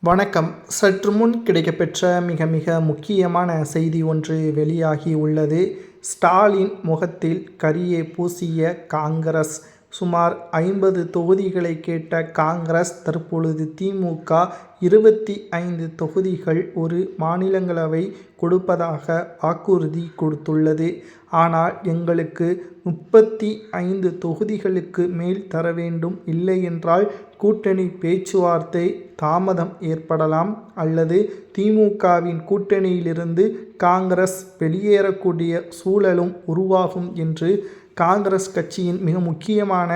வணக்கம். சற்று முன் கிடைக்கப்பெற்ற மிக மிக முக்கியமான செய்தி ஒன்று வெளியாகி உள்ளது. ஸ்டாலின் முகத்தில் கரியை பூசிய காங்கிரஸ். சுமார் 50 தொகுதிகளை கேட்ட காங்கிரஸ் தற்பொழுது திமுக 25 தொகுதிகள் ஒரு மாநிலங்களவை கொடுப்பதாக வாக்குறுதி கொடுத்துள்ளது. ஆனால் எங்களுக்கு 35 தொகுதிகளுக்கு மேல் தர வேண்டும், இல்லையென்றால் கூட்டணி பேச்சுவார்த்தை தாமதம் ஏற்படலாம் அல்லது திமுகவின் கூட்டணியிலிருந்து காங்கிரஸ் வெளியேறக்கூடிய சூழலும் உருவாகும் என்று காங்கிரஸ் கட்சியின் மிக முக்கியமான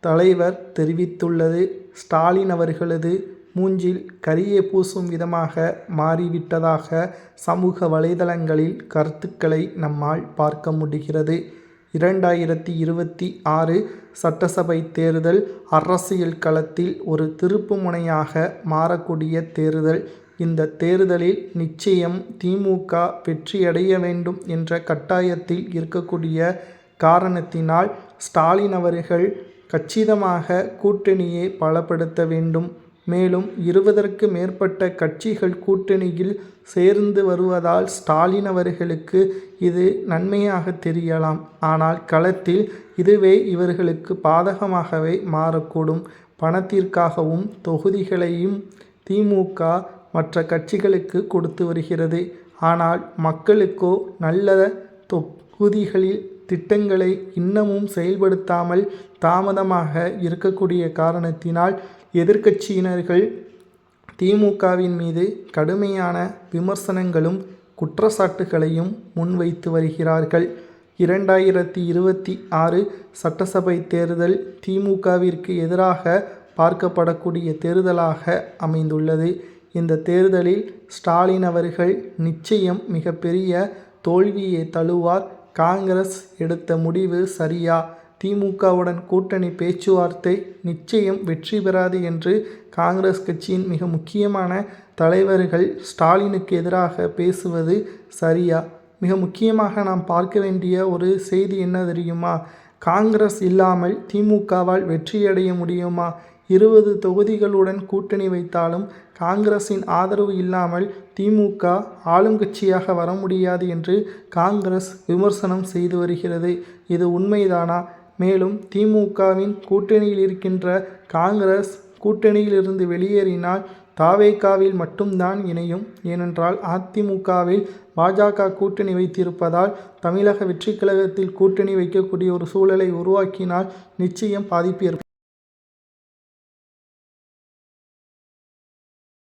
தலைவர் தெரிவித்துள்ளது. ஸ்டாலின் அவர்களது மூஞ்சில் கரியை பூசும் விதமாக மாறிவிட்டதாக சமூக வலைதளங்களில் கருத்துக்களை நம்மால் பார்க்க முடிகிறது. 2026 சட்டசபை தேர்தல் அரசியல் களத்தில் ஒரு திருப்பு முனையாக மாறக்கூடிய தேர்தல். இந்த தேர்தலில் நிச்சயம் திமுக வெற்றியடைய வேண்டும் என்ற கட்டாயத்தில் இருக்கக்கூடிய காரணத்தினால் ஸ்டாலின் அவர்கள் கச்சிதமாக கூட்டணியை பலப்படுத்த வேண்டும். மேலும் 20ற்கு மேற்பட்ட கட்சிகள் கூட்டணியில் சேர்ந்து வருவதால் ஸ்டாலின் அவர்களுக்கு இது நன்மையாக தெரியலாம். ஆனால் களத்தில் இதுவே இவர்களுக்கு பாதகமாகவே மாறக்கூடும். பணத்திற்காகவும் தொகுதிகளையும் திமுக மற்ற கட்சிகளுக்கு கொடுத்து வருகிறது. ஆனால் மக்களுக்கோ நல்ல தொகுதிகளில் திட்டங்களை இன்னமும் செயல்படுத்தாமல் தாமதமாக இருக்கக்கூடிய காரணத்தினால் எதிர்க்கட்சியினர்கள் திமுகவின் மீது கடுமையான விமர்சனங்களும் குற்றச்சாட்டுகளையும் முன்வைத்து வருகிறார்கள். 2026 சட்டசபை தேர்தல் திமுகவிற்கு எதிராக பார்க்கப்படக்கூடிய தேர்தலாக அமைந்துள்ளது. இந்த தேர்தலில் ஸ்டாலின் அவர்கள் நிச்சயம் மிகப்பெரிய தோல்வியை தழுவார். காங்கிரஸ் எடுத்த முடிவு சரியா? திமுகவுடன் கூட்டணி பேச்சுவார்த்தை நிச்சயம் வெற்றி பெறாது என்று காங்கிரஸ் கட்சியின் மிக முக்கியமான தலைவர்கள் ஸ்டாலினுக்கு எதிராக பேசுவது சரியா? மிக முக்கியமாக நாம் பார்க்க வேண்டிய ஒரு செய்தி என்ன தெரியுமா? காங்கிரஸ் இல்லாமல் திமுகவால் வெற்றியடைய முடியுமா? 20 தொகுதிகளுடன் கூட்டணி வைத்தாலும் காங்கிரஸின் ஆதரவு இல்லாமல் திமுக ஆளுங்கட்சியாக வர முடியாது என்று காங்கிரஸ் விமர்சனம் செய்து வருகிறது. இது உண்மைதானா? மேலும் திமுகவின் கூட்டணியில் இருக்கின்ற காங்கிரஸ் கூட்டணியிலிருந்து வெளியேறினால் தாவேகாவில் மட்டும்தான் இணையும். ஏனென்றால் அதிமுகவில் பாஜக கூட்டணி வைத்திருப்பதால் தமிழக வெற்றி கழகத்தில் கூட்டணி வைக்கக்கூடிய ஒரு சூழலை உருவாக்கினால் நிச்சயம் பாதிப்பு ஏற்படும்.